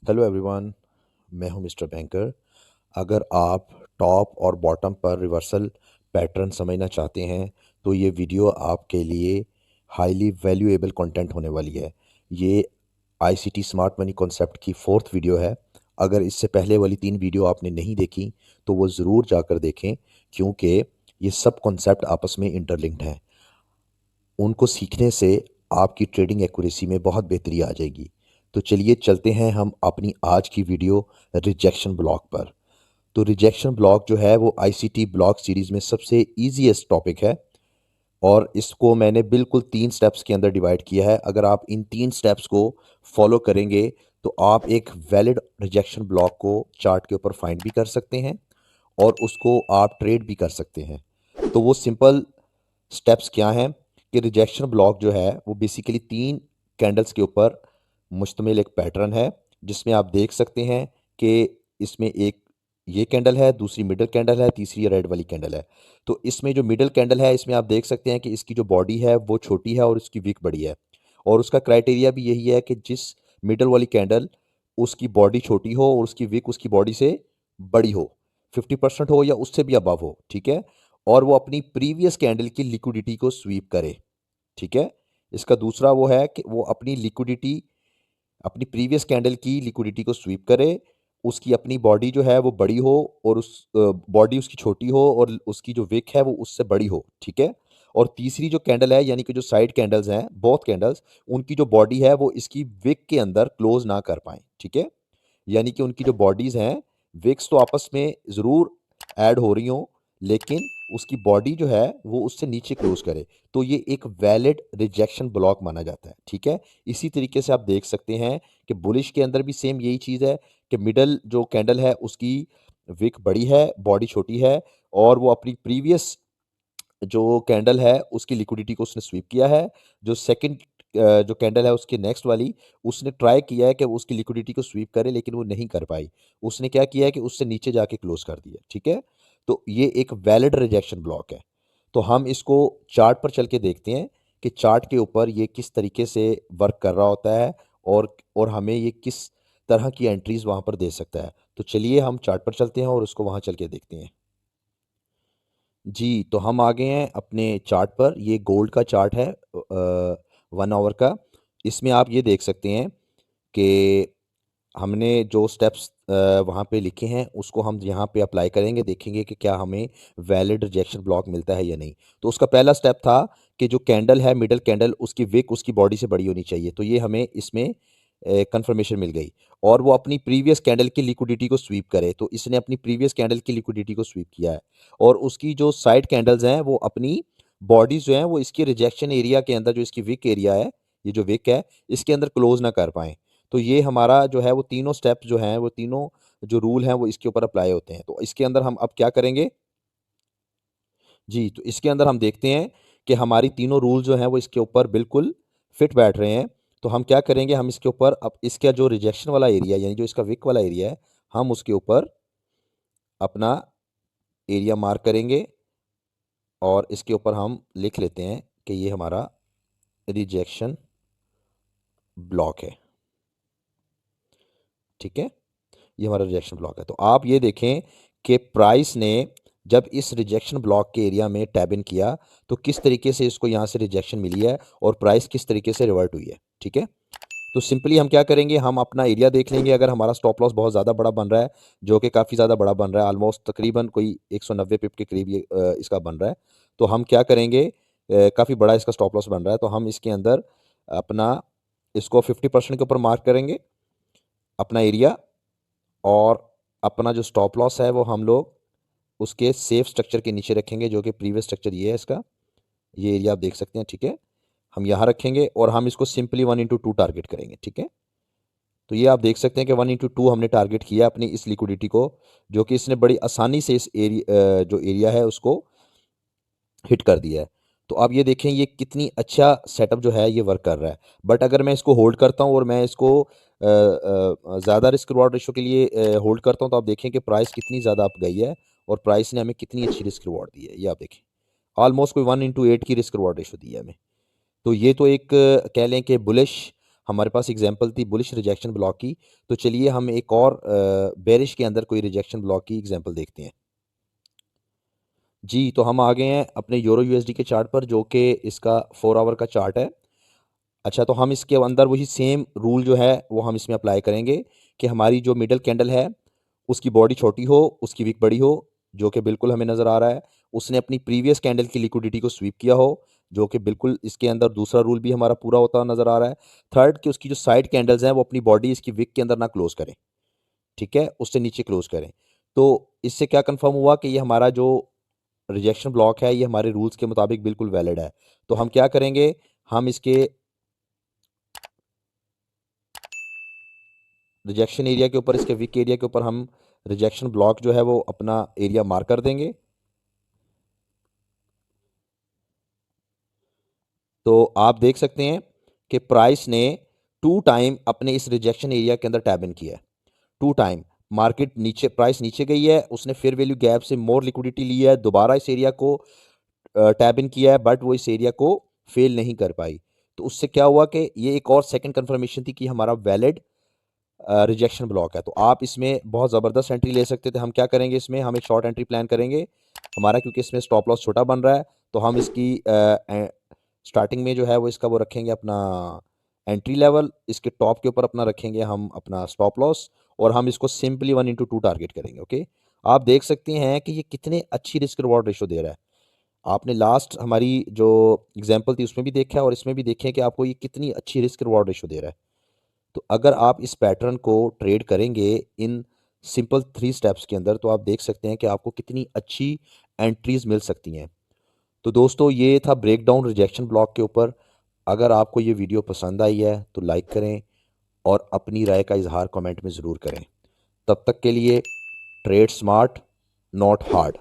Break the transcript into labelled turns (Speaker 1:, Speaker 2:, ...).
Speaker 1: Hello everyone, मैं हूं mister banker. अगर आप टॉप और बॉटम पर रिवर्सल पैटर्न समझना चाहते हैं तो ये वीडियो आपके लिए हाईली वैल्यूएबल कंटेंट होने वाली है। ये आईसीटी स्मार्ट मनी कॉन्सेप्ट की फोर्थ वीडियो है। अगर इससे पहले वाली 3 वीडियो आपने नहीं देखी तो वो ज़रूर जाकर देखें, क्योंकि ये सब कॉन्सेप्ट आपस में इंटरलिंक्ड हैं। उनको सीखने से आपकी ट्रेडिंग एक्यूरेसी में बहुत बेहतरी आ जाएगी। तो चलिए चलते हैं हम अपनी आज की वीडियो रिजेक्शन ब्लॉक पर। तो रिजेक्शन ब्लॉक जो है वो आईसीटी ब्लॉक सीरीज़ में सबसे ईजीएस्ट टॉपिक है और इसको मैंने बिल्कुल 3 स्टेप्स के अंदर डिवाइड किया है। अगर आप इन 3 स्टेप्स को फॉलो करेंगे तो आप एक वैलिड रिजेक्शन ब्लॉक को चार्ट के ऊपर फाइंड भी कर सकते हैं और उसको आप ट्रेड भी कर सकते हैं। तो वो सिंपल स्टेप्स क्या हैं कि रिजेक्शन ब्लॉक जो है वो बेसिकली 3 कैंडल्स के ऊपर मुश्तमिल एक पैटर्न है, जिसमें आप देख सकते हैं कि इसमें एक ये कैंडल है, दूसरी मिडल कैंडल है, तीसरी रेड वाली कैंडल है। तो इसमें जो मिडल कैंडल है इसमें आप देख सकते हैं कि इसकी जो बॉडी है वो छोटी है और इसकी विक बड़ी है। और उसका क्राइटेरिया भी यही है कि जिस मिडल वाली कैंडल उसकी बॉडी छोटी हो और उसकी विक उसकी बॉडी से बड़ी हो, 50% हो या उससे भी अबव हो, ठीक है। और वो अपनी प्रीवियस कैंडल की लिक्विडिटी को स्वीप करे, ठीक है। इसका दूसरा वो है कि वो अपनी प्रीवियस कैंडल की लिक्विडिटी को स्वीप करे, उसकी अपनी बॉडी जो है वो बड़ी हो और उस बॉडी उसकी छोटी हो और उसकी जो विक है वो उससे बड़ी हो, ठीक है। और तीसरी जो कैंडल है यानी कि जो साइड कैंडल्स हैं, बोथ कैंडल्स, उनकी जो बॉडी है वो इसकी विक के अंदर क्लोज ना कर पाए, ठीक है। यानी कि उनकी जो बॉडीज़ हैं, विक्स तो आपस में ज़रूर ऐड हो रही हों, लेकिन उसकी बॉडी जो है वो उससे नीचे क्लोज करे, तो ये एक वैलिड रिजेक्शन ब्लॉक माना जाता है, ठीक है। इसी तरीके से आप देख सकते हैं कि बुलिश के अंदर भी सेम यही चीज़ है कि मिडल जो कैंडल है उसकी विक बड़ी है, बॉडी छोटी है और वो अपनी प्रीवियस जो कैंडल है उसकी लिक्विडिटी को उसने स्वीप किया है। जो सेकंड जो कैंडल है उसके नेक्स्ट वाली, उसने ट्राई किया है कि वो उसकी लिक्विडिटी को स्वीप करे लेकिन वो नहीं कर पाई। उसने क्या किया है कि उससे नीचे जाके क्लोज कर दिया, ठीक है। तो ये एक वैलिड रिजेक्शन ब्लॉक है। तो हम इसको चार्ट पर चल के देखते हैं कि चार्ट के ऊपर ये किस तरीके से वर्क कर रहा होता है और हमें ये किस तरह की एंट्रीज वहां पर दे सकता है। तो चलिए हम चार्ट पर चलते हैं और उसको वहां चल के देखते हैं। जी, तो हम आ गए हैं अपने चार्ट पर। ये गोल्ड का चार्ट है 1 आवर का। इसमें आप ये देख सकते हैं कि हमने जो स्टेप्स वहाँ पे लिखे हैं उसको हम यहाँ पे अप्लाई करेंगे, देखेंगे कि क्या हमें वैलिड रिजेक्शन ब्लॉक मिलता है या नहीं। तो उसका पहला स्टेप था कि जो कैंडल है, मिडल कैंडल, उसकी विक उसकी बॉडी से बड़ी होनी चाहिए। तो ये हमें इसमें कंफर्मेशन मिल गई। और वो अपनी प्रीवियस कैंडल की लिक्विडिटी को स्वीप करे, तो इसने अपनी प्रीवियस कैंडल की लिक्विडिटी को स्वीप किया है। और उसकी जो साइड कैंडल्स हैं वो अपनी बॉडीज जो हैं वो इसके रिजेक्शन एरिया के अंदर, जो इसकी विक एरिया है, ये जो विक है, इसके अंदर क्लोज ना कर पाए। तो ये हमारा जो है वो तीनों स्टेप्स जो हैं, वो तीनों जो रूल हैं वो इसके ऊपर अप्लाई होते हैं। तो इसके अंदर हम अब क्या करेंगे? जी, तो इसके अंदर हम देखते हैं कि हमारी तीनों रूल जो हैं वो इसके ऊपर बिल्कुल फिट बैठ रहे हैं। तो हम क्या करेंगे, हम इसके ऊपर अब इसका जो रिजेक्शन वाला एरिया यानी जो इसका विक वाला एरिया है, हम उसके ऊपर अपना एरिया मार्क करेंगे और इसके ऊपर हम लिख लेते हैं कि ये हमारा रिजेक्शन ब्लॉक है, ठीक है। ये हमारा रिजेक्शन ब्लॉक है। तो आप ये देखें कि प्राइस ने जब इस रिजेक्शन ब्लॉक के एरिया में टैब इन किया तो किस तरीके से इसको यहाँ से रिजेक्शन मिली है और प्राइस किस तरीके से रिवर्ट हुई है, ठीक है। तो सिंपली हम क्या करेंगे, हम अपना एरिया देख लेंगे। अगर हमारा स्टॉप लॉस बहुत ज़्यादा बड़ा बन रहा है, जो कि काफ़ी ज़्यादा बड़ा बन रहा है, ऑलमोस्ट तकरीबन कोई 190 पिप के करीब ये इसका बन रहा है, तो हम क्या करेंगे, काफ़ी बड़ा इसका स्टॉप लॉस बन रहा है, तो हम इसके अंदर अपना इसको 50% के ऊपर मार्क करेंगे अपना एरिया, और अपना जो स्टॉप लॉस है वो हम लोग उसके सेफ स्ट्रक्चर के नीचे रखेंगे, जो कि प्रीवियस स्ट्रक्चर ये है इसका, ये एरिया आप देख सकते हैं, ठीक है। हम यहाँ रखेंगे और हम इसको सिंपली 1/2 टारगेट करेंगे, ठीक है। तो ये आप देख सकते हैं कि 1/2 हमने टारगेट किया अपनी इस लिक्विडिटी को, जो कि इसने बड़ी आसानी से इस एरिया जो एरिया है उसको हिट कर दिया है। तो आप ये देखें ये कितनी अच्छा सेटअप जो है ये वर्क कर रहा है। बट अगर मैं इसको होल्ड करता हूँ और मैं इसको ज़्यादा रिस्क रिवॉर्ड रेशो के लिए होल्ड करता हूँ, तो आप देखें कि प्राइस कितनी ज़्यादा अप गई है और प्राइस ने हमें कितनी अच्छी रिस्क रिवॉर्ड दी है। ये आप देखें, ऑलमोस्ट कोई 1/8 की रिस्क रिवॉर्ड रेशो दी है हमें। तो ये तो एक कह लें कि बुलिश हमारे पास एग्जांपल थी बुलिश रिजेक्शन ब्लॉक की। तो चलिए हम एक और बेरिश के अंदर कोई रिजेक्शन ब्लॉक की एग्जांपल देखते हैं। जी, तो हम आ गए हैं अपने यूरो यूएसडी के चार्ट पर, जो कि इसका 4 आवर का चार्ट है। अच्छा, तो हम इसके अंदर वही सेम रूल जो है वो हम इसमें अप्लाई करेंगे कि हमारी जो मिडल कैंडल है उसकी बॉडी छोटी हो, उसकी विक बड़ी हो, जो कि बिल्कुल हमें नज़र आ रहा है। उसने अपनी प्रीवियस कैंडल की लिक्विडिटी को स्वीप किया हो, जो कि बिल्कुल इसके अंदर दूसरा रूल भी हमारा पूरा होता हुआ नज़र आ रहा है। थर्ड, कि उसकी जो साइड कैंडल्स हैं वो अपनी बॉडी इसकी विक के अंदर ना क्लोज करें, ठीक है, उससे नीचे क्लोज करें। तो इससे क्या कंफर्म हुआ कि ये हमारा जो रिजेक्शन ब्लॉक है ये हमारे रूल्स के मुताबिक बिल्कुल वैलिड है। तो हम क्या करेंगे, हम इसके रिजेक्शन एरिया के ऊपर, इसके विक एरिया के ऊपर हम रिजेक्शन ब्लॉक जो है वो अपना एरिया मार्क कर देंगे। तो आप देख सकते हैं कि प्राइस ने 2 टाइम अपने इस रिजेक्शन एरिया के अंदर टैब इन किया है। 2 टाइम मार्केट नीचे, प्राइस नीचे गई है, उसने फेयर वैल्यू गैप से मोर लिक्विडिटी ली है, दोबारा इस एरिया को टैब इन किया है, बट वो इस एरिया को फेल नहीं कर पाई। तो उससे क्या हुआ कि ये एक और सेकंड कंफर्मेशन थी कि हमारा वैलिड रिजेक्शन ब्लॉक है। तो आप इसमें बहुत ज़बरदस्त एंट्री ले सकते थे। हम क्या करेंगे, इसमें हम एक शॉर्ट एंट्री प्लान करेंगे हमारा, क्योंकि इसमें स्टॉप लॉस छोटा बन रहा है। तो हम इसकी स्टार्टिंग में जो है वो इसका वो रखेंगे अपना एंट्री लेवल, इसके टॉप के ऊपर अपना रखेंगे हम अपना स्टॉप लॉस, और हम इसको सिंपली 1/2 टारगेट करेंगे। ओके, आप देख सकते हैं कि ये कितने अच्छी रिस्क रिवॉर्ड रेशो दे रहा है। आपने लास्ट हमारी जो एग्जांपल थी उसमें भी देखा है और इसमें भी देखें कि आपको ये कितनी अच्छी रिस्क रिवॉर्ड रेशो दे रहा है। तो अगर आप इस पैटर्न को ट्रेड करेंगे इन सिंपल 3 स्टेप्स के अंदर, तो आप देख सकते हैं कि आपको कितनी अच्छी एंट्रीज मिल सकती हैं। तो दोस्तों, ये था ब्रेकडाउन रिजेक्शन ब्लॉक के ऊपर। अगर आपको ये वीडियो पसंद आई है तो लाइक करें और अपनी राय का इजहार कमेंट में ज़रूर करें। तब तक के लिए ट्रेड स्मार्ट, नॉट हार्ड।